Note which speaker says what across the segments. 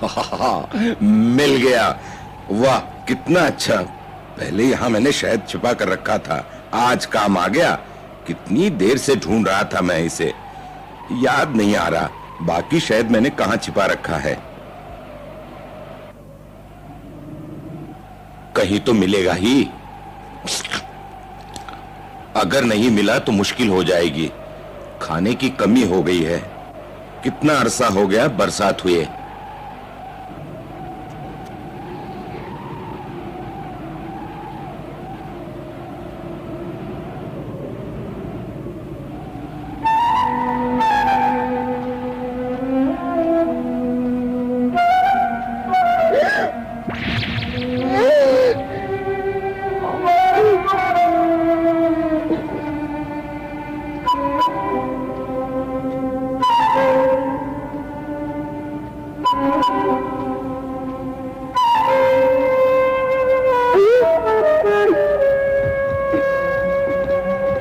Speaker 1: मिल गया। वाह कितना अच्छा। पहले यहाँ मैंने शहद छिपा कर रखा था, आज काम आ गया। कितनी देर से ढूंढ रहा था मैं इसे, याद नहीं आ रहा बाकी शहद मैंने कहाँ छिपा रखा है। कहीं तो मिलेगा ही। अगर नहीं मिला तो मुश्किल हो जाएगी, खाने की कमी हो गई है। कितना अरसा हो गया बरसात हुए।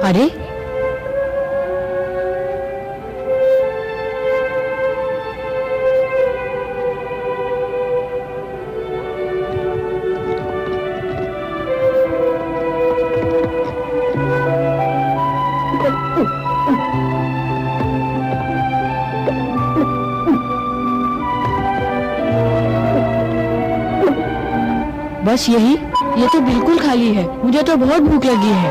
Speaker 2: अरे बस यही, ये तो बिल्कुल खाली है। मुझे तो बहुत भूख लगी है।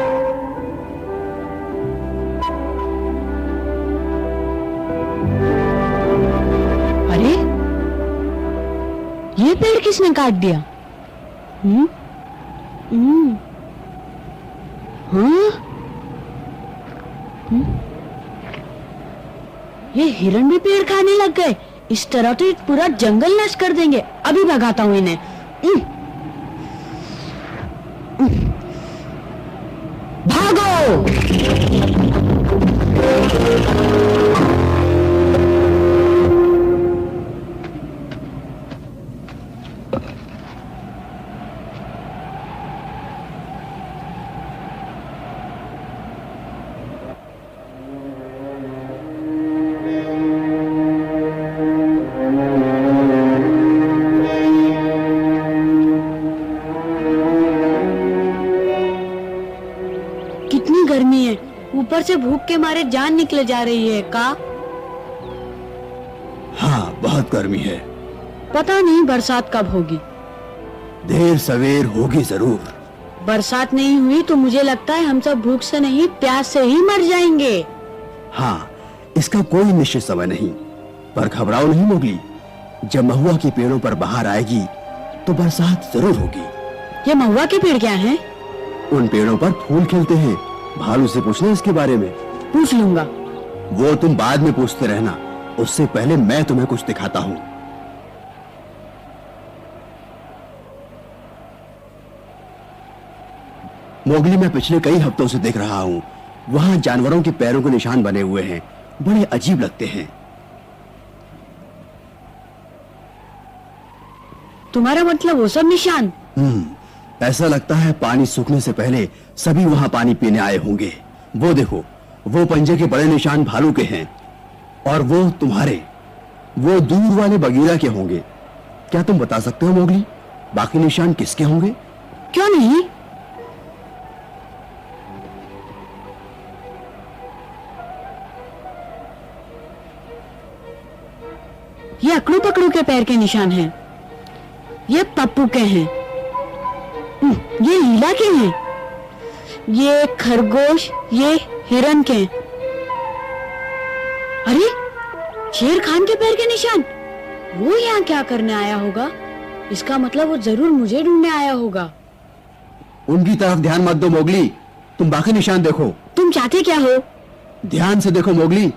Speaker 2: अरे ये पेड़ किसने काट दिया? हाँ? ये हिरण भी पेड़ खाने लग गए। इस तरह तो पूरा जंगल नष्ट कर देंगे। अभी भगाता हूं इन्हें। भागो! कितनी गर्मी है, ऊपर से भूख के मारे जान निकले जा रही है। का
Speaker 3: हाँ, बहुत गर्मी है।
Speaker 2: पता नहीं बरसात कब होगी।
Speaker 3: देर सवेर होगी जरूर।
Speaker 2: बरसात नहीं हुई तो मुझे लगता है हम सब भूख से नहीं, प्यास से ही मर जाएंगे।
Speaker 3: हाँ, इसका कोई निश्चित समय नहीं, पर घबराओ नहीं मोगली। जब महुआ के पेड़ों पर बहार आएगी तो बरसात जरूर होगी।
Speaker 2: ये महुआ के पेड़ क्या हैं?
Speaker 3: उन पेड़ों पर फूल खिलते हैं। भालू से पूछना इसके बारे में।
Speaker 2: पूछ लूंगा।
Speaker 3: वो तुम बाद में पूछते रहना, उससे पहले मैं तुम्हें कुछ दिखाता हूँ। मोगली, मैं पिछले कई हफ्तों से देख रहा हूँ, वहां जानवरों के पैरों के निशान बने हुए हैं। बड़े अजीब लगते हैं।
Speaker 2: तुम्हारा मतलब वो सब निशान?
Speaker 3: ऐसा लगता है पानी सूखने से पहले सभी वहां पानी पीने आए होंगे। वो देखो, वो पंजे के बड़े निशान भालू के हैं, और वो तुम्हारे, वो दूर वाले बगीरा के होंगे। क्या तुम बता सकते हो मोगली, बाकी निशान किसके होंगे?
Speaker 2: क्यों नहीं। ये अकड़ू पकड़ू के पैर के निशान हैं। ये पप्पू के हैं। ये लीला के हैं। ये खरगोश, ये हिरन के। अरे शेर खान के पैर के निशान। वो यहाँ क्या करने आया होगा? इसका मतलब वो जरूर मुझे ढूंढने आया होगा।
Speaker 3: उनकी तरफ ध्यान मत दो मोगली, तुम बाकी निशान देखो।
Speaker 2: तुम चाहते क्या हो?
Speaker 3: ध्यान से देखो मोगली,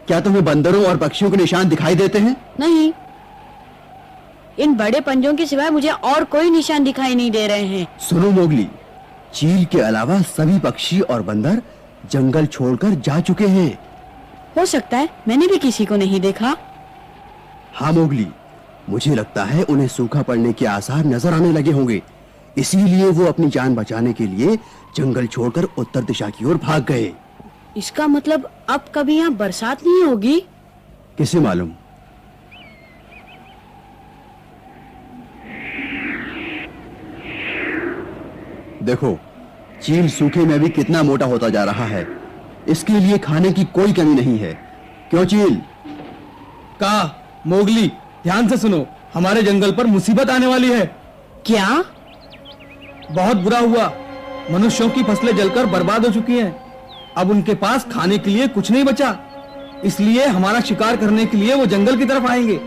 Speaker 3: क्या तुम्हें बंदरों और पक्षियों के निशान दिखाई देते हैं?
Speaker 2: नहीं, इन बड़े पंजों के सिवाय मुझे और कोई निशान दिखाई नहीं दे रहे हैं।
Speaker 3: सुनो मोगली, चील के अलावा सभी पक्षी और बंदर जंगल छोड़कर जा चुके हैं।
Speaker 2: हो सकता है मैंने भी किसी को नहीं देखा।
Speaker 3: हाँ मोगली, मुझे लगता है उन्हें सूखा पड़ने के आसार नजर आने लगे होंगे, इसीलिए वो अपनी जान बचाने के लिए जंगल छोड़कर उत्तर दिशा की ओर भाग गए।
Speaker 2: इसका मतलब अब कभी यहाँ बरसात नहीं होगी?
Speaker 3: किसे मालूम। देखो, चील सूखे में भी कितना मोटा होता जा रहा है। इसके लिए खाने की कोई कमी नहीं है। क्यों चील?
Speaker 4: का मोगली, ध्यान से सुनो, हमारे जंगल पर मुसीबत आने वाली है।
Speaker 2: क्या?
Speaker 4: बहुत बुरा हुआ, मनुष्यों की फसलें जलकर बर्बाद हो चुकी हैं। अब उनके पास खाने के लिए कुछ नहीं बचा, इसलिए हमारा शिकार करने के लिए वो जंगल की तरफ आएंगे।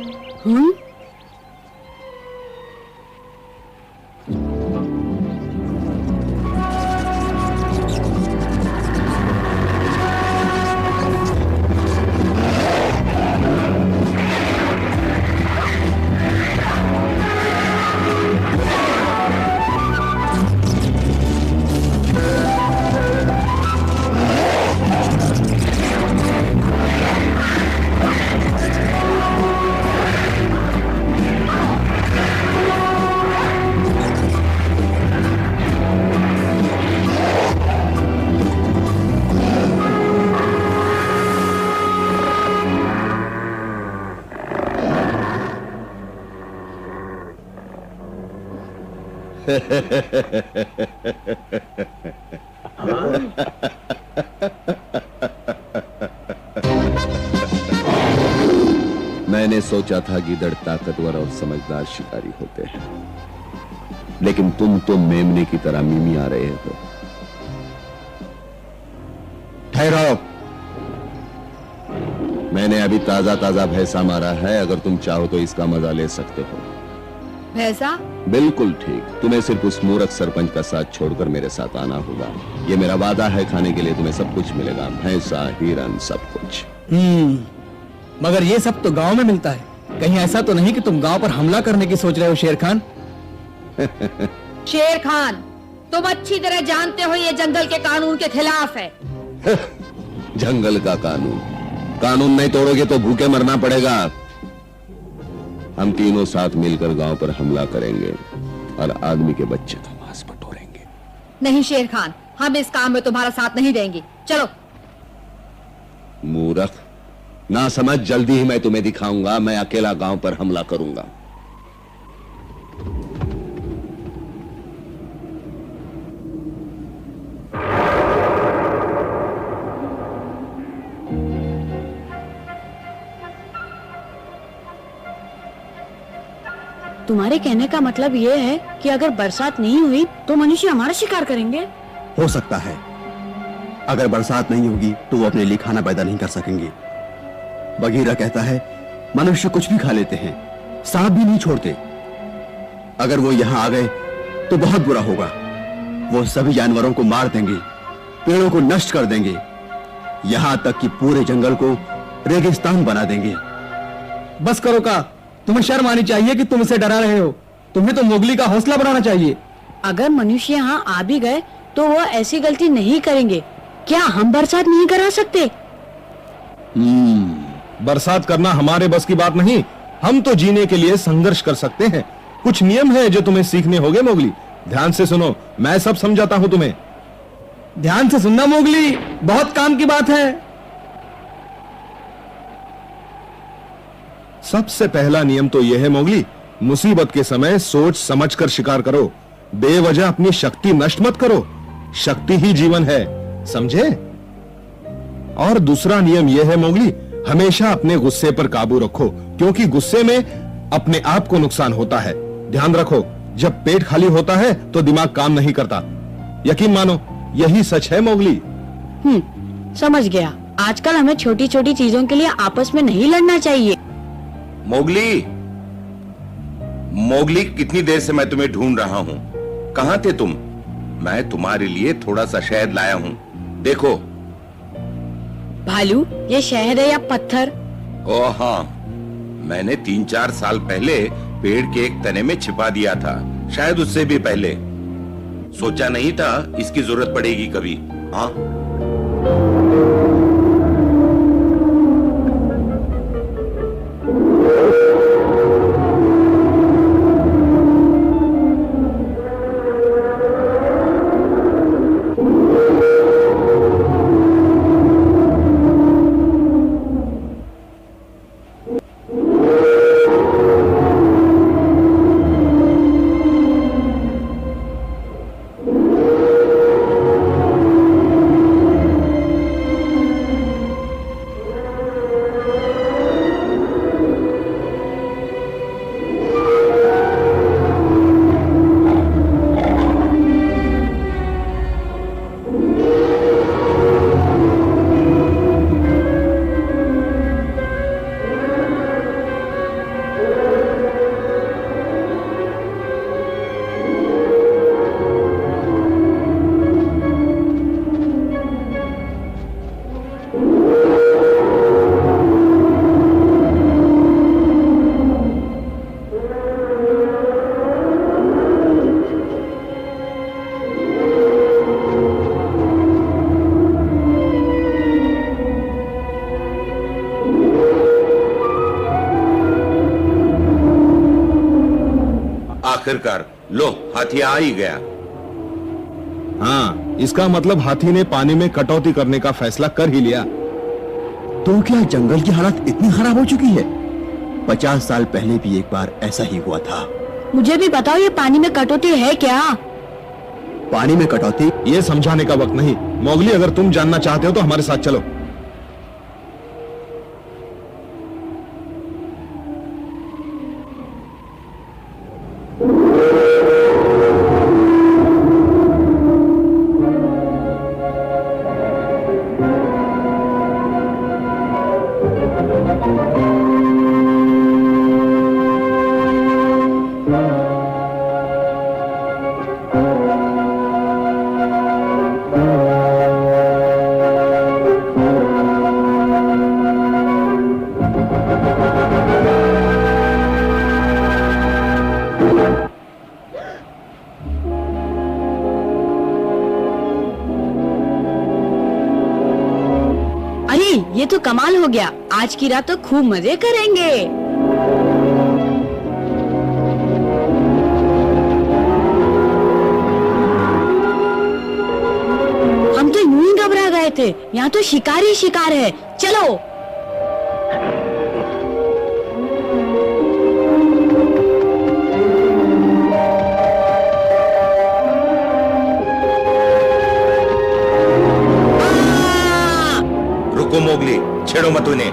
Speaker 3: मैंने सोचा था गिद्धड़ ताकतवर और समझदार शिकारी होते हैं, लेकिन तुम तो मेमने की तरह मिमी आ रहे हो। ठहरो, मैंने अभी ताजा ताजा भैंसा मारा है। अगर तुम चाहो तो इसका मजा ले सकते हो।
Speaker 2: भैंसा?
Speaker 3: बिल्कुल ठीक। तुम्हें सिर्फ उस मूर्ख सरपंच का साथ छोड़कर मेरे साथ आना होगा। ये मेरा वादा है, खाने के लिए तुम्हें सब कुछ मिलेगा, भैंसा, हिरन, सब कुछ।
Speaker 4: मगर ये सब तो गांव में मिलता है। कहीं ऐसा तो नहीं कि तुम गांव पर हमला करने की सोच रहे हो शेर खान?
Speaker 5: शेर खान, तुम अच्छी तरह जानते हो ये जंगल के कानून के खिलाफ है।
Speaker 3: जंगल का कानून? कानून नहीं तोड़ोगे तो भूखे मरना पड़ेगा। हम तीनों साथ मिलकर गांव पर हमला करेंगे और आदमी के बच्चे का मांस बटोरेंगे।
Speaker 5: नहीं शेर खान, हम इस काम में तुम्हारा साथ नहीं देंगे। चलो।
Speaker 3: मूर्ख, ना समझ, जल्दी ही मैं तुम्हें दिखाऊंगा। मैं अकेला गांव पर हमला करूंगा।
Speaker 2: तुम्हारे कहने का मतलब ये है कि अगर बरसात नहीं हुई तो मनुष्य हमारा शिकार करेंगे?
Speaker 3: हो सकता है। अगर बरसात नहीं होगी तो वो अपने लिए खाना पैदा नहीं कर सकेंगे। बगीरा कहता है मनुष्य कुछ भी खा लेते हैं, सांप भी नहीं छोड़ते। अगर वो यहां आ गए तो बहुत बुरा होगा। वो सभी जानवरों को मार देंगे, पेड़ों को नष्ट कर देंगे, यहां तक कि पूरे जंगल को रेगिस्तान बना देंगे।
Speaker 4: बस करो का, तुम्हें शर्म आनी चाहिए कि तुम इसे डरा रहे हो। तुम्हें तो मोगली का हौसला बढ़ाना चाहिए।
Speaker 2: अगर मनुष्य यहाँ आ भी गए तो वो ऐसी गलती नहीं करेंगे। क्या हम बरसात नहीं करा सकते?
Speaker 6: बरसात करना हमारे बस की बात नहीं। हम तो जीने के लिए संघर्ष कर सकते हैं। कुछ नियम है जो तुम्हें सीखने होंगे मोगली। ध्यान से सुनो, मैं सब समझाता हूं तुम्हें।
Speaker 4: ध्यान से सुनना मोगली, बहुत काम की बात है।
Speaker 6: सबसे पहला नियम तो यह है मोगली, मुसीबत के समय सोच समझकर शिकार करो। बेवजह अपनी शक्ति नष्ट मत करो। शक्ति ही जीवन है, समझे? और दूसरा नियम यह है मोगली, हमेशा अपने गुस्से पर काबू रखो, क्योंकि गुस्से में अपने आप को नुकसान होता है। ध्यान रखो, जब पेट खाली होता है तो दिमाग काम नहीं करता। यकीन मानो, यही सच है मोगली।
Speaker 2: समझ गया। आजकल हमें छोटी छोटी चीजों के लिए आपस में नहीं लड़ना चाहिए।
Speaker 1: मोगली, मोगली, कितनी देर से मैं तुम्हें ढूंढ रहा हूं। कहां थे तुम? मैं तुम्हारे लिए थोड़ा सा शहद लाया हूं, देखो।
Speaker 2: भालू, ये शहद है या पत्थर?
Speaker 1: ओ हाँ, मैंने 3-4 साल पहले पेड़ के एक तने में छिपा दिया था, शायद उससे भी पहले। सोचा नहीं था इसकी जरूरत पड़ेगी कभी। हाँ, आखिरकार लो हाथी आ ही गया।
Speaker 6: हाँ, इसका मतलब हाथी ने पानी में कटौती करने का फैसला कर ही लिया।
Speaker 3: तो क्या जंगल की हालत इतनी खराब हो चुकी है? 50 साल पहले भी एक बार ऐसा ही हुआ था।
Speaker 2: मुझे भी बताओ, ये पानी में कटौती है क्या?
Speaker 3: पानी में कटौती?
Speaker 6: ये समझाने का वक्त नहीं। मोगली, अगर तुम जानना चाहते हो तो हमारे साथ चलो।
Speaker 2: ये तो कमाल हो गया। आज की रात तो खूब मजे करेंगे। हम तो यूं ही घबरा गए थे। यहाँ तो शिकार ही शिकार है। चलो।
Speaker 1: रुको मोगली, छेड़ो मत उन्हें।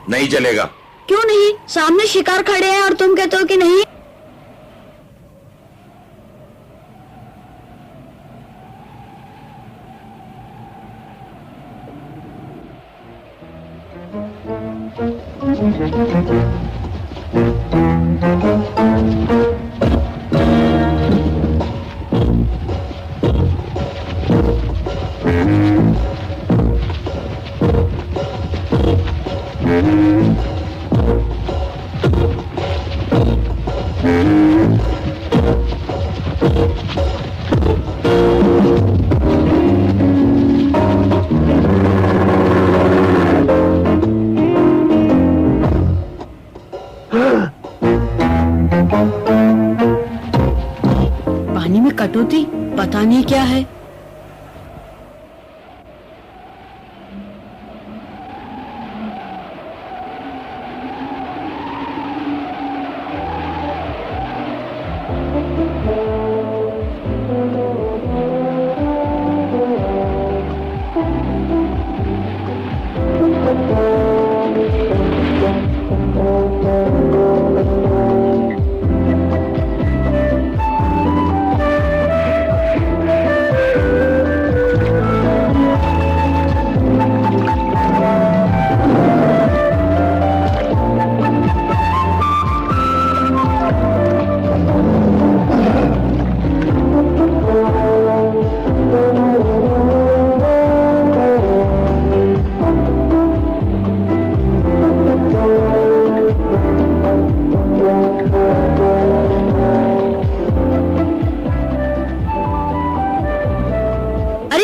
Speaker 1: नहीं चलेगा।
Speaker 2: क्यों नहीं? सामने शिकार खड़े हैं और तुम कहते हो कि नहीं। पानी में कटौती पता नहीं क्या है।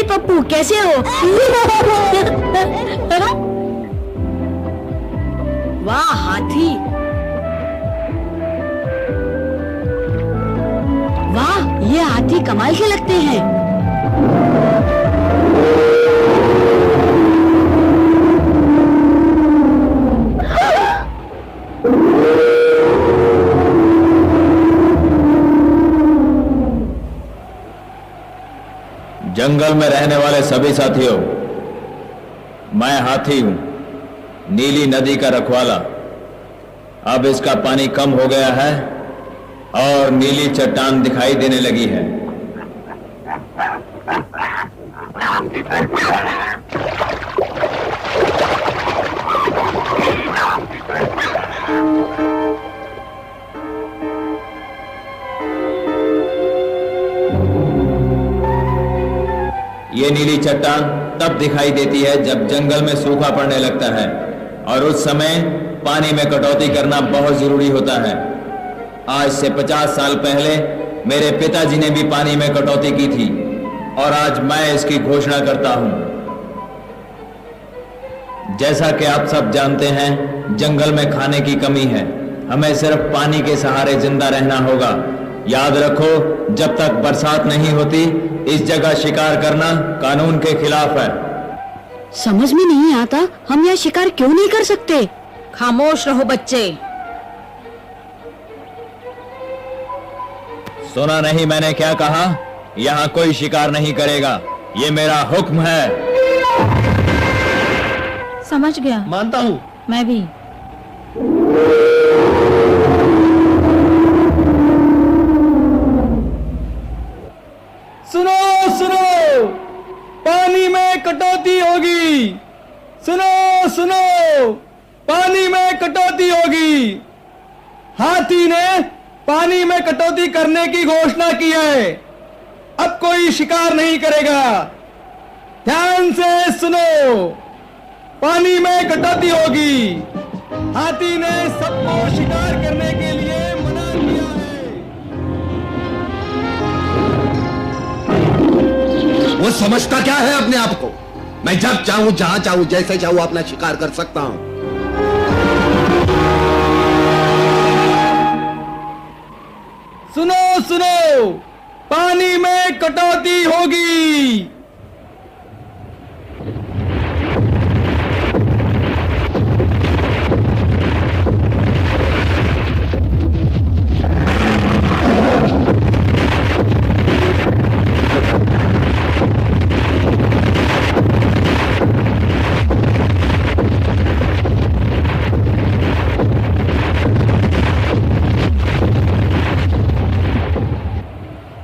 Speaker 2: पप्पू कैसे हो? वाह हाथी, वाह ये हाथी कमाल के लगते हैं।
Speaker 7: जंगल में रहने वाले सभी साथियों, मैं हाथी हूं, नीली नदी का रखवाला। अब इसका पानी कम हो गया है और नीली चट्टान दिखाई देने लगी है। ये नीली चट्टान तब दिखाई देती है जब जंगल में सूखा पड़ने लगता है और उस समय पानी में कटौती करना बहुत जरूरी होता है। आज से 50 साल पहले मेरे पिताजी ने भी पानी में कटौती की थी और आज मैं इसकी घोषणा करता हूं। जैसा कि आप सब जानते हैं, जंगल में खाने की कमी है। हमें सिर्फ पानी के सहारे जिंदा रहना होगा। याद रखो, जब तक बरसात नहीं होती, इस जगह शिकार करना कानून के खिलाफ है।
Speaker 2: समझ में नहीं आता हम यह शिकार क्यों नहीं कर सकते।
Speaker 5: खामोश रहो बच्चे।
Speaker 7: सुना नहीं मैंने क्या कहा? यहाँ कोई शिकार नहीं करेगा, ये मेरा हुक्म है।
Speaker 5: समझ गया।
Speaker 4: मानता हूँ।
Speaker 5: मैं भी।
Speaker 4: सुनो सुनो, पानी में कटौती होगी। सुनो सुनो, पानी में कटौती होगी। हाथी ने पानी में कटौती करने की घोषणा की है। अब कोई शिकार नहीं करेगा। ध्यान से सुनो, पानी में कटौती होगी। हाथी ने सबको शिकार करने के लिए मना किया है।
Speaker 3: वो समझता क्या है अपने आप को? मैं जब चाहूं, जहां चाहूं, जैसे चाहूं अपना शिकार कर सकता हूं।
Speaker 4: सुनो सुनो, पानी में कटौती होगी।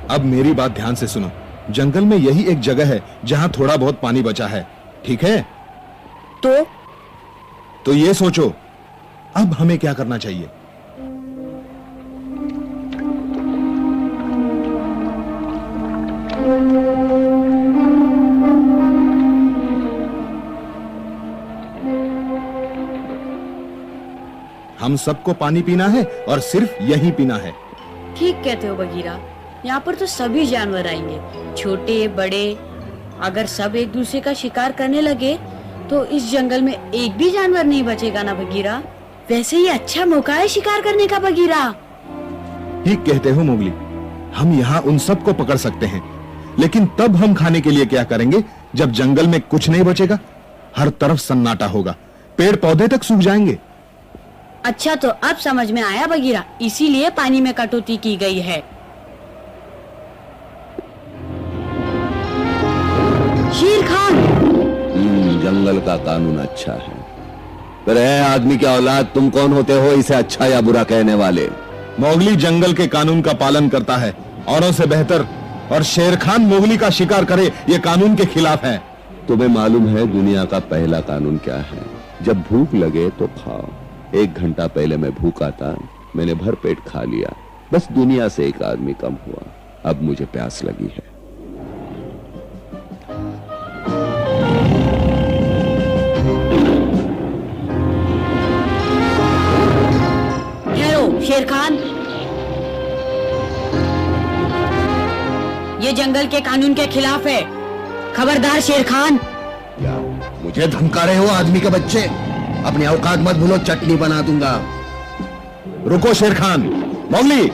Speaker 6: अब मेरी बात ध्यान से सुनो। जंगल में यही एक जगह है जहां थोड़ा बहुत पानी बचा है, ठीक है? तो ये सोचो, अब हमें क्या करना चाहिए? हम सबको पानी पीना है और सिर्फ यही पीना है।
Speaker 2: ठीक कहते हो बगीरा, यहाँ पर तो सभी जानवर आएंगे, छोटे बड़े। अगर सब एक दूसरे का शिकार करने लगे तो इस जंगल में एक भी जानवर नहीं बचेगा ना बगीरा। वैसे ही अच्छा मौका है शिकार करने का बगीरा।
Speaker 6: ठीक कहते हो मोगली, हम यहाँ उन सबको पकड़ सकते हैं, लेकिन तब हम खाने के लिए क्या करेंगे जब जंगल में कुछ नहीं बचेगा? हर तरफ सन्नाटा होगा, पेड़ पौधे तक सूख जाएंगे।
Speaker 2: अच्छा, तो अब समझ में आया बगीरा, इसीलिए पानी में कटौती की गई है। शेर खान,
Speaker 3: जंगल का कानून अच्छा है, पर है आदमी की औलाद, तुम कौन होते हो इसे अच्छा या बुरा कहने वाले?
Speaker 6: मोगली जंगल के कानून का पालन करता है, औरों से बेहतर, और शेर खान मोगली का शिकार करे ये कानून के खिलाफ है।
Speaker 3: तुम्हें मालूम है दुनिया का पहला कानून क्या है? जब भूख लगे तो खाओ। 1 घंटा पहले मैं भूखा था, मैंने भर पेट खा लिया, बस दुनिया से एक आदमी कम हुआ। अब मुझे प्यास लगी है।
Speaker 2: ठहरो शेर खान, ये जंगल के कानून के खिलाफ है। खबरदार शेर खान।
Speaker 3: क्या मुझे धमका रहे हो आदमी के बच्चे? अपनी औकात मत भूलो, चटनी बना दूंगा।
Speaker 6: रुको शेर खान। मोगली,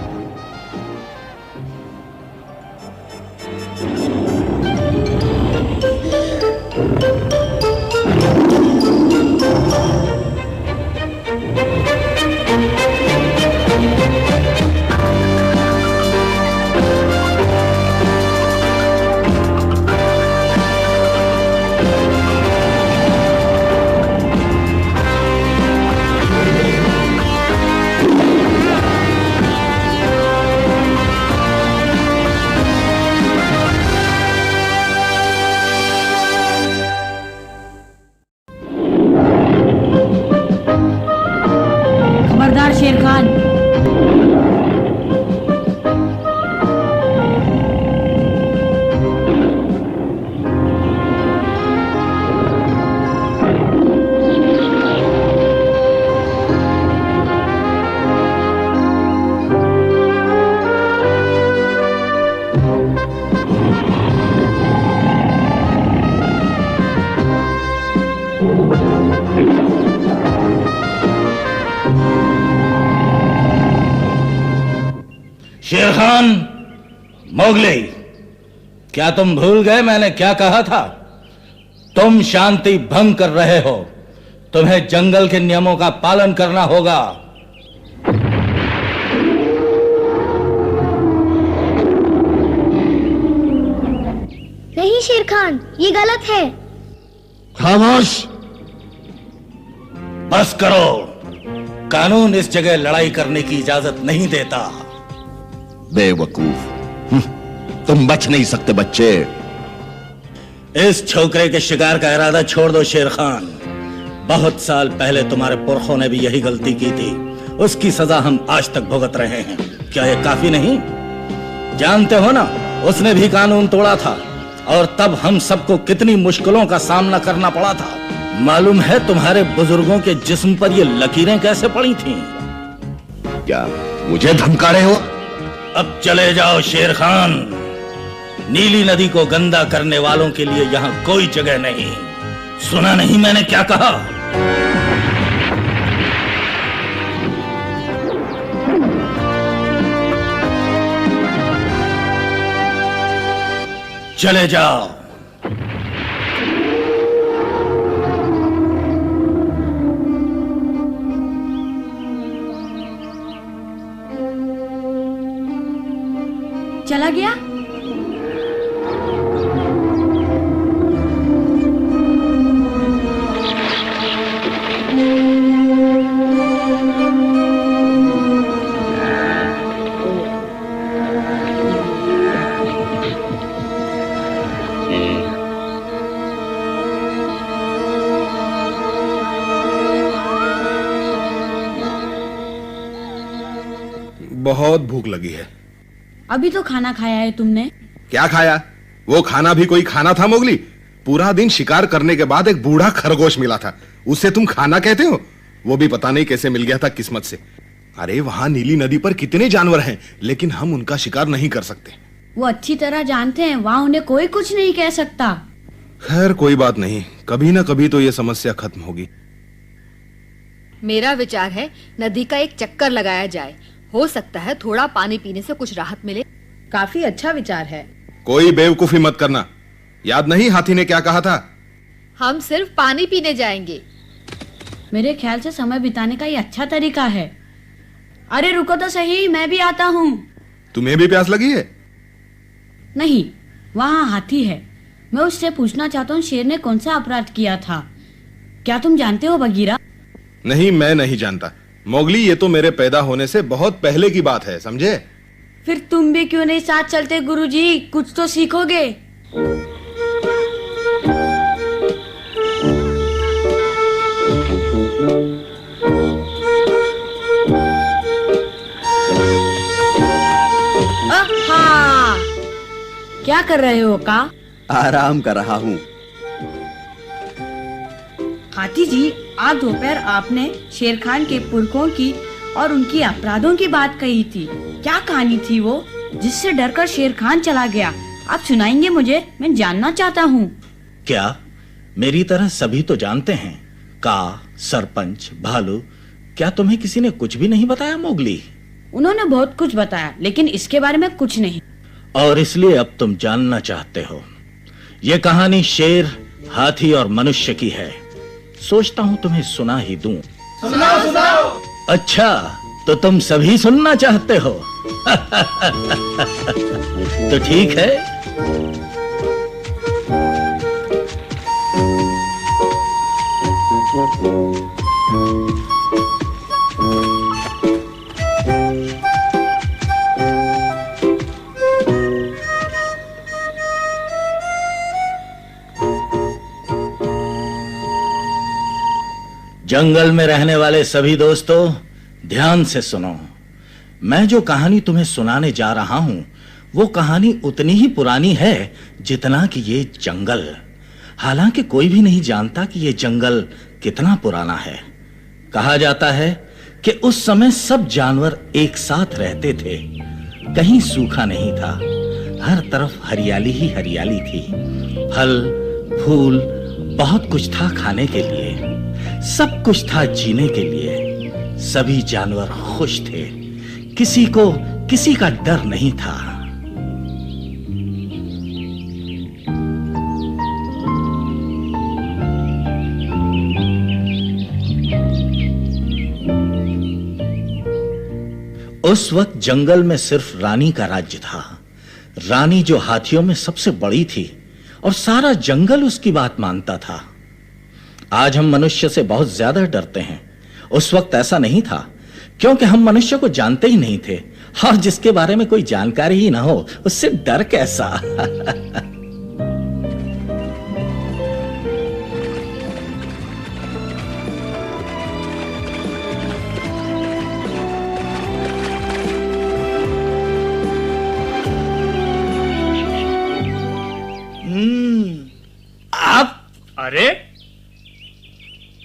Speaker 8: शेर खान, मोगली, क्या तुम भूल गए मैंने क्या कहा था? तुम शांति भंग कर रहे हो, तुम्हें जंगल के नियमों का पालन करना होगा।
Speaker 9: नहीं शेर खान, ये गलत है।
Speaker 8: खामोश, बस करो। कानून इस जगह लड़ाई करने की इजाजत नहीं देता।
Speaker 1: बेवकूफ, तुम बच नहीं सकते बच्चे।
Speaker 8: इस छोकरे के शिकार का इरादा छोड़ दो शेर खान। बहुत साल पहले तुम्हारे पुरखों ने भी यही गलती की थी, उसकी सजा हम आज तक भुगत रहे हैं। क्या यह काफी नहीं? जानते हो ना, उसने भी कानून तोड़ा था और तब हम सबको कितनी मुश्किलों का सामना करना पड़ा था। मालूम है तुम्हारे बुजुर्गों के जिस्म पर ये लकीरें कैसे पड़ी थीं?
Speaker 1: क्या मुझे धमका रहे हो?
Speaker 8: अब चले जाओ शेर खान। नीली नदी को गंदा करने वालों के लिए यहां कोई जगह नहीं। सुना नहीं मैंने क्या कहा? चले जाओ।
Speaker 2: चला गया?
Speaker 6: बहुत भूख लगी है।
Speaker 2: अभी तो खाना खाया है तुमने।
Speaker 6: क्या खाया? वो खाना भी कोई खाना था मोगली? पूरा दिन शिकार करने के बाद एक बूढ़ा खरगोश मिला था, उसे तुम खाना कहते हो? वो भी पता नहीं कैसे मिल गया था किस्मत से। अरे वहां नीली नदी पर कितने जानवर हैं, लेकिन हम उनका शिकार नहीं कर सकते।
Speaker 2: वो अच्छी तरह जानते हैं, वहाँ उन्हें कोई कुछ नहीं कह सकता।
Speaker 6: खैर कोई बात नहीं, कभी ना कभी तो ये समस्या खत्म होगी।
Speaker 5: मेरा विचार है नदी का एक चक्कर लगाया जाए, हो सकता है थोड़ा पानी पीने से कुछ राहत मिले।
Speaker 10: काफी अच्छा विचार है।
Speaker 6: कोई बेवकूफी मत करना। याद नहीं हाथी ने क्या कहा था?
Speaker 5: हम सिर्फ पानी पीने जाएंगे।
Speaker 2: मेरे ख्याल से समय बिताने का ये अच्छा तरीका है। अरे रुको तो सही, मैं भी आता हूँ।
Speaker 6: तुम्हें भी प्यास लगी है?
Speaker 2: नहीं, वहाँ हाथी है। मैं उससे पूछना चाहता हूँ शेर ने कौन सा अपराध किया था। क्या तुम जानते हो बगीरा?
Speaker 6: नहीं, मैं नहीं जानता मोगली। ये तो मेरे पैदा होने से बहुत पहले की बात है, समझे?
Speaker 2: फिर तुम भी क्यों नहीं साथ चलते गुरुजी, कुछ तो सीखोगे। आहा! क्या कर रहे हो का?
Speaker 3: आराम कर रहा हूँ।
Speaker 2: हाथी जी, आज दोपहर आपने शेर खान के पुरखों की और उनकी अपराधों की बात कही थी। क्या कहानी थी वो, जिससे डरकर शेर खान चला गया? आप सुनाएंगे मुझे, मैं जानना चाहता हूँ।
Speaker 8: क्या मेरी तरह सभी तो जानते हैं? का, सरपंच, भालू, क्या तुम्हें किसी ने कुछ भी नहीं बताया मोगली?
Speaker 2: उन्होंने बहुत कुछ बताया, लेकिन इसके बारे में कुछ नहीं।
Speaker 8: और इसलिए अब तुम जानना चाहते हो। ये कहानी शेर, हाथी और मनुष्य की है। सोचता हूँ तुम्हें सुना ही दूं। सुनाओ। अच्छा, तो तुम सभी सुनना चाहते हो? तो ठीक है। जंगल में रहने वाले सभी दोस्तों, ध्यान से सुनो। मैं जो कहानी तुम्हें सुनाने जा रहा हूं, वो कहानी उतनी ही पुरानी है जितना कि ये जंगल। हालांकि कोई भी नहीं जानता कि ये जंगल कितना पुराना है। कहा जाता है कि उस समय सब जानवर एक साथ रहते थे। कहीं सूखा नहीं था, हर तरफ हरियाली ही हरियाली थी। फल, फूल बहुत कुछ था खाने के लिए, सब कुछ था जीने के लिए। सभी जानवर खुश थे, किसी को किसी का डर नहीं था। उस वक्त जंगल में सिर्फ रानी का राज्य था। रानी जो हाथियों में सबसे बड़ी थी और सारा जंगल उसकी बात मानता था। आज हम मनुष्य से बहुत ज्यादा डरते हैं, उस वक्त ऐसा नहीं था, क्योंकि हम मनुष्य को जानते ही नहीं थे, और जिसके बारे में कोई जानकारी ही ना हो उससे डर कैसा।
Speaker 11: अरे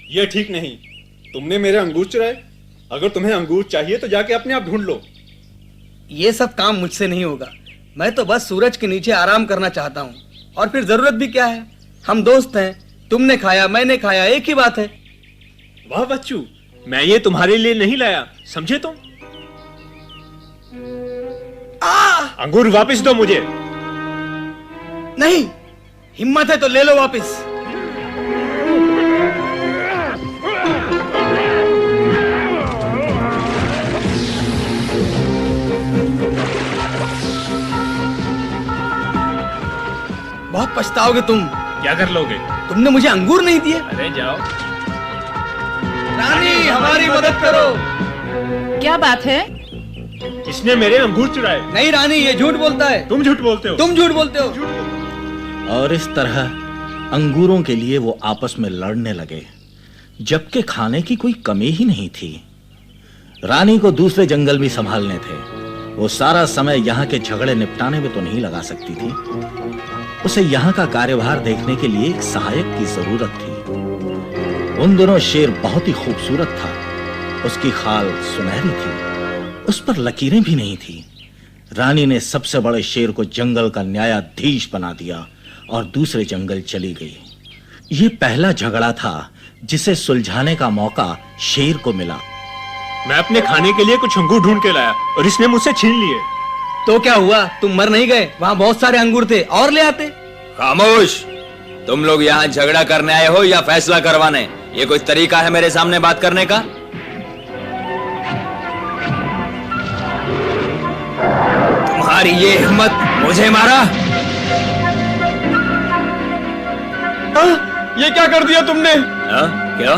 Speaker 11: ये ठीक नहीं, तुमने मेरे अंगूर चुराए। अगर तुम्हें अंगूर चाहिए तो जाके अपने आप ढूंढ लो।
Speaker 4: ये सब काम मुझसे नहीं होगा। मैं तो बस सूरज के नीचे आराम करना चाहता हूँ, और फिर जरूरत भी क्या है, हम दोस्त हैं। तुमने खाया मैंने खाया, एक ही बात है।
Speaker 11: वाह बच्चू, मैं ये तुम्हारे लिए नहीं लाया, समझे तुम? अंगूर वापस दो मुझे।
Speaker 4: नहीं, हिम्मत है तो ले लो वापस। बहुत पछताओगे तुम।
Speaker 11: क्या कर लोगे?
Speaker 4: तुमने मुझे अंगूर नहीं दिए।
Speaker 11: अरे जाओ।
Speaker 4: रानी हमारी मदद करो।
Speaker 10: क्या बात है?
Speaker 11: इसने मेरे अंगूर चुराए।
Speaker 4: नहीं रानी, ये झूठ बोलता है।
Speaker 11: तुम झूठ बोलते हो।
Speaker 4: तुम झूठ बोलते हो।
Speaker 8: और इस तरह अंगूरों के लिए वो आपस में लड़ने लगे, जबकि खाने की कोई कमी ही नहीं थी। रानी को दूसरे जंगल भी संभालने थे। वो सारा समय यहाँ के झगड़े निपटाने में तो नहीं लगा सकती थी। उसे यहाँ का कार्यभार देखने के लिए एक सहायक की जरूरत थी। उन दिनों शेर बहुत ही खूबसूरत था। उसकी खाल सुनहरी थी, उस पर लकीरें भी नहीं थी। रानी ने सबसे बड़े शेर को जंगल का न्यायाधीश बना दिया और दूसरे जंगल चली गई। ये पहला झगड़ा था जिसे सुलझाने का मौका शेर को मिला।
Speaker 11: मैं अपने खाने के लिए कुछ अंगूर ढूंढ के लाया और इसने मुझसे छीन लिए।
Speaker 4: तो क्या हुआ, तुम मर नहीं गए? वहां बहुत सारे अंगूर थे, और ले आते।
Speaker 7: खामोश! तुम लोग यहाँ झगड़ा करने आए हो या फैसला करवाने? ये कोई तरीका है मेरे सामने बात करने का? तुम्हारी ये हिम्मत मुझे मारा?
Speaker 4: ये क्या कर दिया तुमने?
Speaker 7: क्या?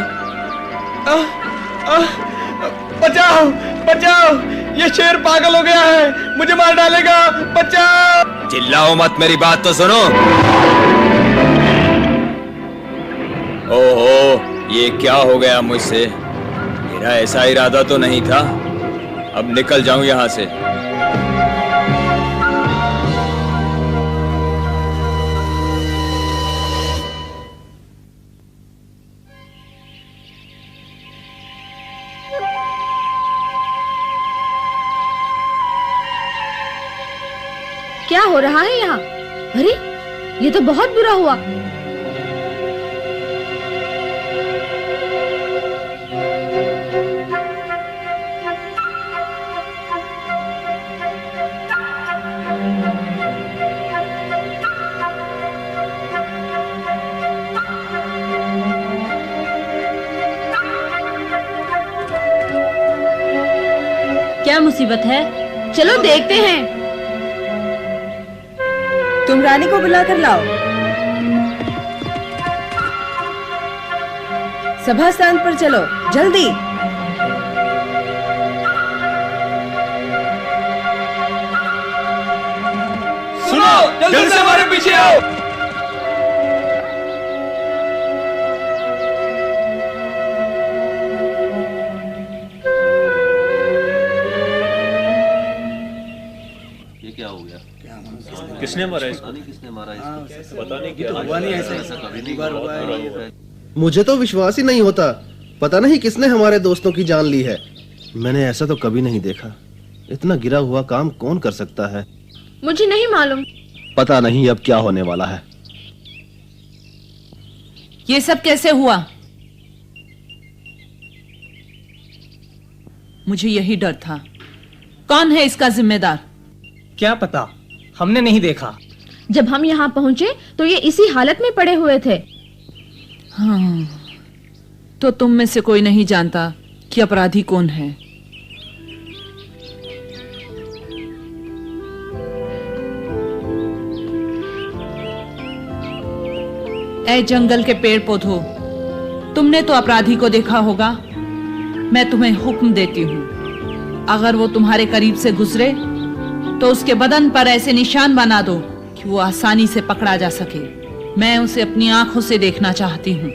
Speaker 4: बचाओ बचाओ, ये शेर पागल हो गया है, मुझे मार डालेगा, बचाओ।
Speaker 7: चिल्लाओ मत, मेरी बात तो सुनो। ओहो, ये क्या हो गया मुझसे? मेरा ऐसा इरादा तो नहीं था। अब निकल जाऊं यहां से।
Speaker 5: क्या हो रहा है यहाँ? अरे ये तो बहुत बुरा हुआ।
Speaker 2: क्या मुसीबत है?
Speaker 5: चलो देखते हैं।
Speaker 10: तुम रानी को बुला कर लाओ। सभा स्थान पर चलो, जल्दी।
Speaker 4: सुनो, जल्दी से हमारे पीछे आओ।
Speaker 11: किसने मारा इसको? पता नहीं क्या हुआ। नहीं ऐसा कभी नहीं हुआ।
Speaker 6: मुझे तो विश्वास ही नहीं होता। पता नहीं किसने हमारे दोस्तों की जान ली है। मैंने ऐसा तो कभी नहीं देखा। इतना गिरा हुआ काम कौन कर सकता है?
Speaker 5: मुझे नहीं मालूम।
Speaker 6: पता नहीं अब क्या होने वाला है।
Speaker 10: ये सब कैसे हुआ? मुझे यही डर था। कौन है इसका जिम्मेदार?
Speaker 12: क्या पता, हमने नहीं देखा।
Speaker 13: जब हम यहाँ पहुंचे तो ये इसी हालत में पड़े हुए थे।
Speaker 10: हाँ, तो तुम में से कोई नहीं जानता कि अपराधी कौन है। ऐ जंगल के पेड़ पौधों, तुमने तो अपराधी को देखा होगा। मैं तुम्हें हुक्म देती हूं, अगर वो तुम्हारे करीब से गुजरे तो उसके बदन पर ऐसे निशान बना दो कि वो आसानी से पकड़ा जा सके। मैं उसे अपनी आंखों से देखना चाहती हूं।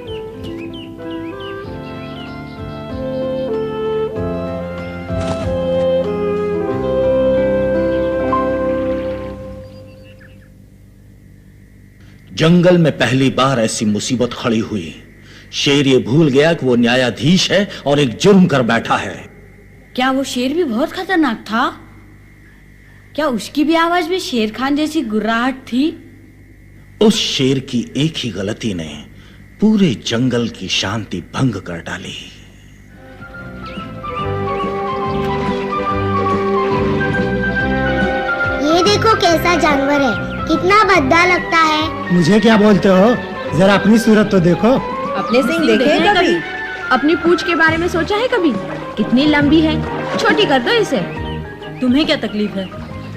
Speaker 8: जंगल में पहली बार ऐसी मुसीबत खड़ी हुई। शेर ये भूल गया कि वो न्यायाधीश है और एक जुर्म कर बैठा है।
Speaker 2: क्या वो शेर भी बहुत खतरनाक था? क्या उसकी भी आवाज में शेर खान जैसी गुर्राहट थी?
Speaker 8: उस शेर की एक ही गलती ने पूरे जंगल की शांति भंग कर डाली।
Speaker 9: ये देखो कैसा जानवर है, कितना भद्दा लगता है।
Speaker 12: मुझे क्या बोलते हो, जरा अपनी सूरत तो देखो।
Speaker 10: अपने सिंह देखे हैं कभी?
Speaker 13: अपनी पूंछ के बारे में सोचा है कभी? कितनी लंबी है, छोटी कर दो इसे।
Speaker 2: तुम्हें क्या तकलीफ है?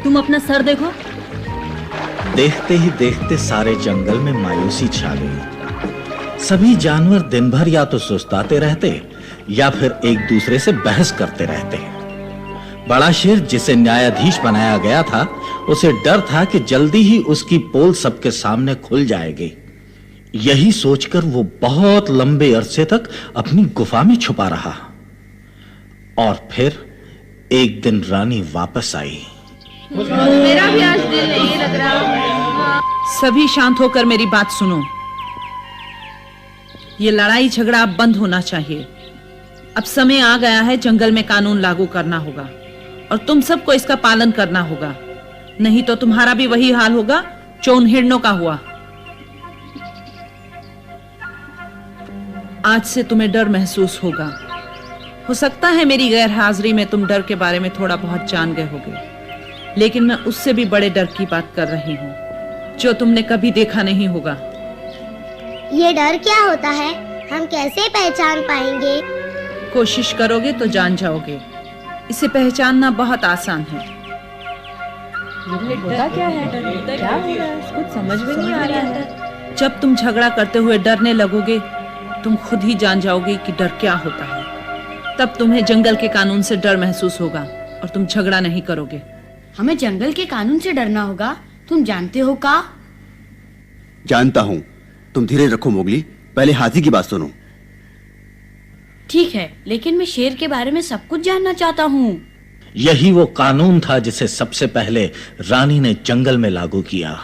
Speaker 2: तुम अपना सर देखो।
Speaker 8: देखते ही देखते सारे जंगल में मायूसी छा गई। सभी जानवर दिन भर या तो सुस्ताते रहते या फिर एक दूसरे से बहस करते रहते। बड़ा शेर जिसे न्यायाधीश बनाया गया था, उसे डर था कि जल्दी ही उसकी पोल सबके सामने खुल जाएगी। यही सोचकर वो बहुत लंबे अरसे तक अपनी गुफा में छुपा रहा। और फिर एक दिन रानी वापस आई।
Speaker 13: मेरा भी आज दिल नहीं लग रहा।
Speaker 10: सभी शांत होकर मेरी बात सुनो। ये लड़ाई झगड़ा अब बंद होना चाहिए। अब समय आ गया है, जंगल में कानून लागू करना होगा और तुम सबको इसका पालन करना होगा, नहीं तो तुम्हारा भी वही हाल होगा जो उन हिरणों का हुआ। आज से तुम्हें डर महसूस होगा। हो सकता है मेरी गैर हाजिरी में तुम डर के बारे में थोड़ा बहुत जान गए होगे, लेकिन मैं उससे भी बड़े डर की बात कर रही हूँ जो तुमने कभी देखा नहीं होगा।
Speaker 9: ये डर क्या होता है, हम कैसे पहचान पाएंगे?
Speaker 10: कोशिश करोगे तो जान जाओगे। इसे पहचानना बहुत आसान है।
Speaker 13: होता क्या है? क्या हो रहा है? कुछ समझ में नहीं आ रहा है।
Speaker 10: जब तुम झगड़ा करते हुए डरने लगोगे, तुम खुद ही जान जाओगे कि डर क्या होता है। तब तुम्हें जंगल के कानून से डर महसूस होगा और तुम झगड़ा नहीं करोगे।
Speaker 2: हमें जंगल के कानून से डरना होगा, तुम जानते हो का?
Speaker 3: जानता हूं। तुम धीरे रखो मोगली, पहले हाथी की बात सुनो।
Speaker 2: ठीक है, लेकिन मैं शेर के बारे में सब कुछ जानना चाहता हूँ।
Speaker 8: यही वो कानून था जिसे सबसे पहले रानी ने जंगल में लागू किया।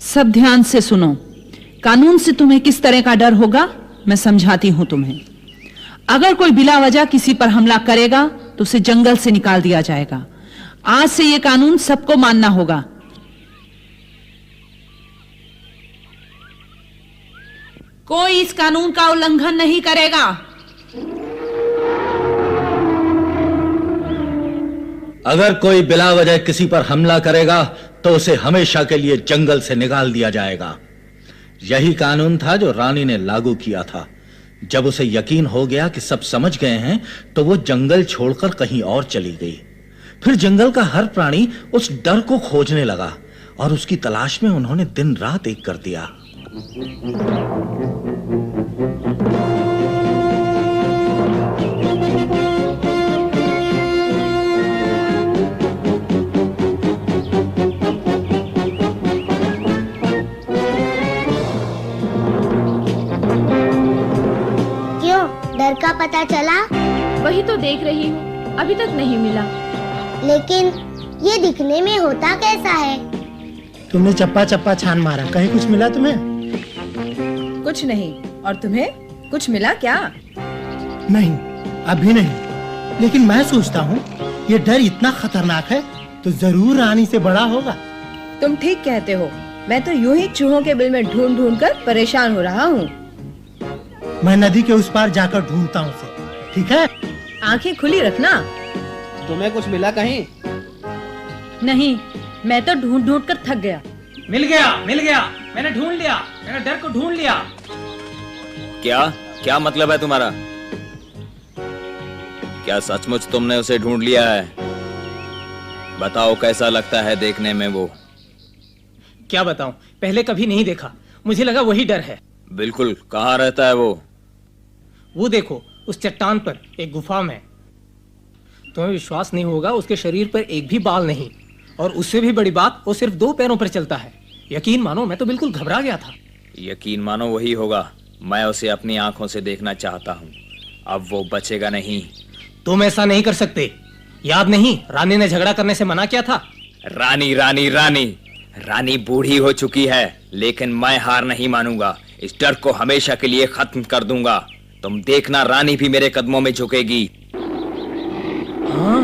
Speaker 10: सब ध्यान से सुनो। कानून से तुम्हें किस तरह का डर होगा मैं समझाती हूं तुम्हें। अगर कोई बिला वजह किसी पर हमला करेगा तो उसे जंगल से निकाल दिया जाएगा। आज से यह कानून सबको मानना होगा। कोई इस कानून का उल्लंघन नहीं करेगा।
Speaker 8: अगर कोई बिला वजह किसी पर हमला करेगा तो उसे हमेशा के लिए जंगल से निकाल दिया जाएगा। यही कानून था जो रानी ने लागू किया था। जब उसे यकीन हो गया कि सब समझ गए हैं तो वो जंगल छोड़कर कहीं और चली गई। फिर जंगल का हर प्राणी उस डर को खोजने लगा और उसकी तलाश में उन्होंने दिन रात एक कर दिया।
Speaker 9: डर का पता चला?
Speaker 13: वही तो देख रही हूँ, अभी तक नहीं मिला।
Speaker 9: लेकिन ये दिखने में होता कैसा है?
Speaker 12: तुमने चप्पा चप्पा छान मारा, कहीं कुछ मिला तुम्हें?
Speaker 10: कुछ नहीं। और तुम्हें कुछ मिला क्या?
Speaker 12: नहीं, अभी नहीं। लेकिन मैं सोचता हूँ ये डर इतना खतरनाक है तो जरूर रानी से बड़ा होगा।
Speaker 10: तुम ठीक कहते हो।
Speaker 13: मैं तो यूं ही चूहों के बिल में ढूंढ ढूंढ कर परेशान हो रहा हूँ।
Speaker 12: मैं नदी के उस पार जाकर ढूंढता हूँ उसे, ठीक है?
Speaker 13: आंखें खुली रखना।
Speaker 4: तुम्हें कुछ मिला कहीं?
Speaker 2: नहीं, मैं तो ढूंढ ढूंढ कर थक गया।
Speaker 14: मिल गया, मैंने ढूंढ लिया, मैंने डर को ढूंढ लिया।
Speaker 7: क्या क्या मतलब है तुम्हारा? क्या सचमुच तुमने उसे ढूंढ लिया है? बताओ कैसा लगता है देखने में वो?
Speaker 14: क्या बताऊं, पहले कभी नहीं देखा, मुझे लगा वही डर है।
Speaker 7: बिल्कुल, कहाँ रहता है वो?
Speaker 14: वो देखो, उस चट्टान पर एक गुफा में। तुम्हें विश्वास नहीं होगा, उसके शरीर पर एक भी बाल नहीं, और उससे भी बड़ी बात, वो सिर्फ 2 पैरों पर चलता है। यकीन मानो, मैं तो बिल्कुल घबरा गया था।
Speaker 7: यकीन मानो वही होगा। मैं उसे अपनी आंखों से देखना चाहता हूँ। अब वो बचेगा नहीं।
Speaker 14: तुम ऐसा नहीं कर सकते। याद नहीं, रानी ने झगड़ा करने से मना किया था।
Speaker 7: रानी रानी रानी रानी बूढ़ी हो चुकी है, लेकिन मैं हार नहीं मानूंगा। इस डर को हमेशा के लिए खत्म कर दूंगा। तुम देखना, रानी भी मेरे कदमों में झुकेगी।
Speaker 14: हाँ?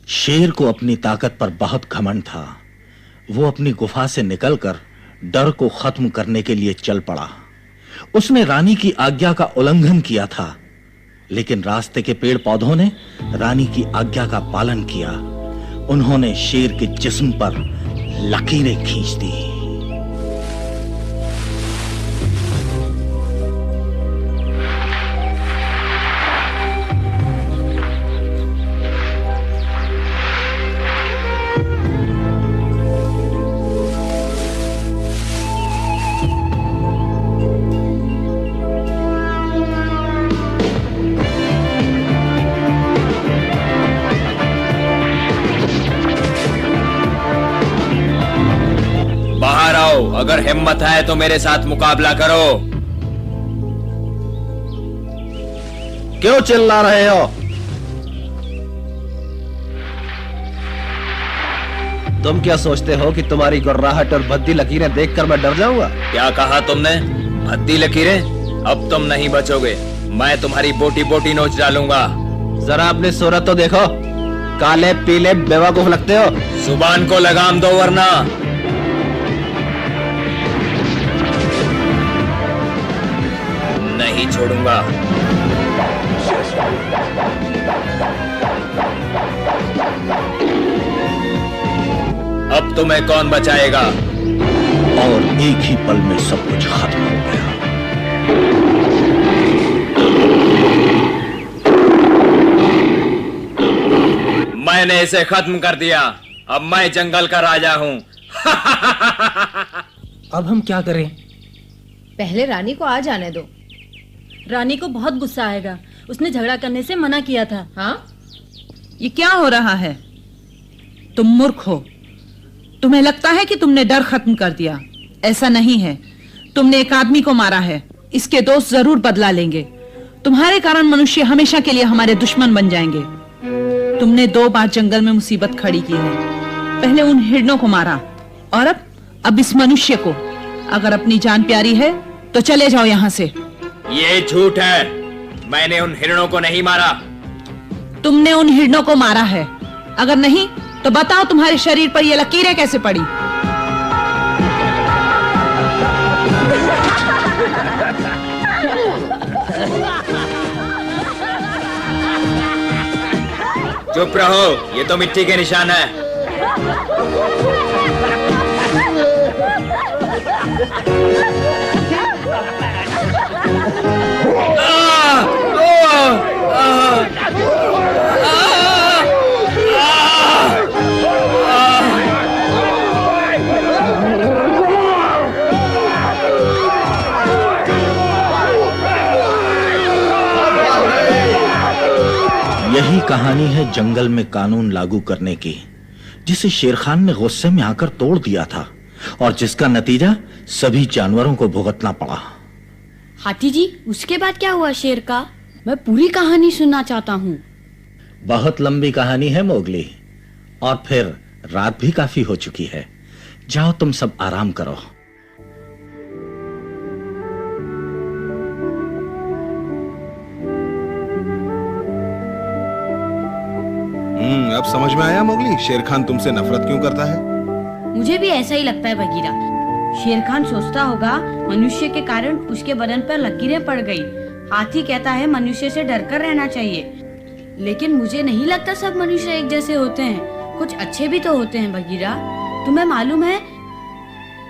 Speaker 8: शेर को अपनी ताकत पर बहुत घमंड था। वो अपनी गुफा से निकलकर डर को खत्म करने के लिए चल पड़ा। उसने रानी की आज्ञा का उल्लंघन किया था, लेकिन रास्ते के पेड़ पौधों ने रानी की आज्ञा का पालन किया। उन्होंने शेर के जिस्म पर लकीरें खींच दी।
Speaker 7: अगर हिम्मत है तो मेरे साथ मुकाबला करो।
Speaker 3: क्यों चिल्ला रहे हो? तुम क्या सोचते हो कि तुम्हारी गुर्राहट और भद्दी लकीरें देखकर मैं डर जाऊंगा?
Speaker 7: क्या कहा तुमने? भद्दी लकीरें? अब तुम नहीं बचोगे। मैं तुम्हारी बोटी बोटी नोच डालूंगा।
Speaker 3: जरा अपनी सूरत तो देखो, काले पीले बेवकूफ लगते हो।
Speaker 7: जुबान को लगाम दो वरना। नहीं छोड़ूंगा। अब तुम्हें कौन बचाएगा?
Speaker 8: और एक ही पल में सब कुछ खत्म हो गया।
Speaker 7: मैंने इसे खत्म कर दिया। अब मैं जंगल का राजा हूं।
Speaker 14: अब हम क्या करें?
Speaker 13: पहले रानी को आ जाने दो।
Speaker 2: रानी को बहुत गुस्सा आएगा, उसने झगड़ा करने से मना किया था।
Speaker 13: हाँ?
Speaker 10: ये क्या हो रहा है? तुम मूर्ख हो। तुम्हें लगता है कि तुमने डर खत्म कर दिया। ऐसा नहीं है। तुमने एक आदमी को मारा है। इसके दोस्त जरूर बदला लेंगे। तुम्हारे कारण मनुष्य हमेशा के लिए हमारे दुश्मन बन जाएंगे। तुमने 2 बार जंगल में मुसीबत खड़ी की है। पहले उन हिरणों को मारा और अब इस मनुष्य को। अगर अपनी जान प्यारी है तो चले जाओ यहाँ से।
Speaker 7: ये झूठ है। मैंने उन हिरणों को नहीं मारा।
Speaker 10: तुमने उन हिरणों को मारा है। अगर नहीं तो बताओ तुम्हारे शरीर पर ये लकीरें कैसे पड़ी?
Speaker 7: चुप रहो, ये तो मिट्टी के निशान है।
Speaker 8: यही कहानी है जंगल में कानून लागू करने की, जिसे शेर खान ने गुस्से में आकर तोड़ दिया था और जिसका नतीजा सभी जानवरों को भुगतना पड़ा।
Speaker 2: हाथी जी, उसके बाद क्या हुआ शेर का? मैं पूरी कहानी सुनना चाहता हूँ।
Speaker 8: बहुत लंबी कहानी है मोगली, और फिर रात भी काफी हो चुकी है। जाओ तुम सब आराम करो।
Speaker 6: अब समझ में आया मोगली, शेर खान तुमसे नफरत क्यों करता है?
Speaker 2: मुझे भी ऐसा ही लगता है बगीरा। शेर खान सोचता होगा मनुष्य के कारण उसके बदन पर लकीरें पड़ गई। हाथी कहता है मनुष्य से डरकर रहना चाहिए। लेकिन मुझे नहीं लगता सब मनुष्य एक जैसे होते हैं, कुछ अच्छे भी तो होते हैं बगीरा। तुम्हें मालूम है,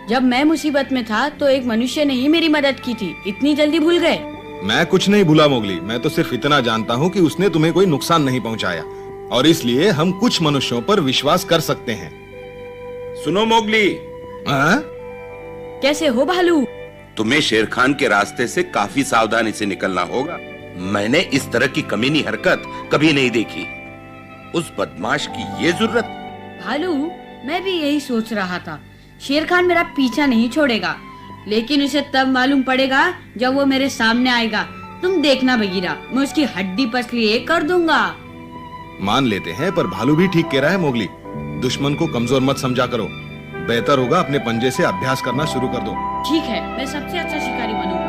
Speaker 2: जब मैं मुसीबत में था तो एक मनुष्य ने ही मेरी मदद की थी। इतनी जल्दी भूल गए?
Speaker 6: मैं कुछ नहीं भूला मोगली, मैं तो सिर्फ इतना जानता हूँ कि उसने तुम्हें कोई नुकसान नहीं पहुँचाया, और इसलिए हम कुछ मनुष्यों पर विश्वास कर सकते हैं।
Speaker 1: सुनो मोगली।
Speaker 2: कैसे हो भालू?
Speaker 1: तुम्हें शेर खान के रास्ते से काफी सावधानी से निकलना होगा। मैंने इस तरह की कमीनी हरकत कभी नहीं देखी। उस बदमाश की ये जरूरत?
Speaker 2: भालू, मैं भी यही सोच रहा था। शेर खान मेरा पीछा नहीं छोड़ेगा, लेकिन उसे तब मालूम पड़ेगा जब वो मेरे सामने आएगा। तुम देखना बगीरा, मैं उसकी हड्डी पसली एक कर दूंगा।
Speaker 6: मान लेते हैं, पर भालू भी ठीक कह रहा है मोगली। दुश्मन को कमजोर मत समझा करो। बेहतर होगा अपने पंजे से अभ्यास करना शुरू कर दो।
Speaker 2: ठीक है, मैं सबसे अच्छा शिकारी बनूंगा।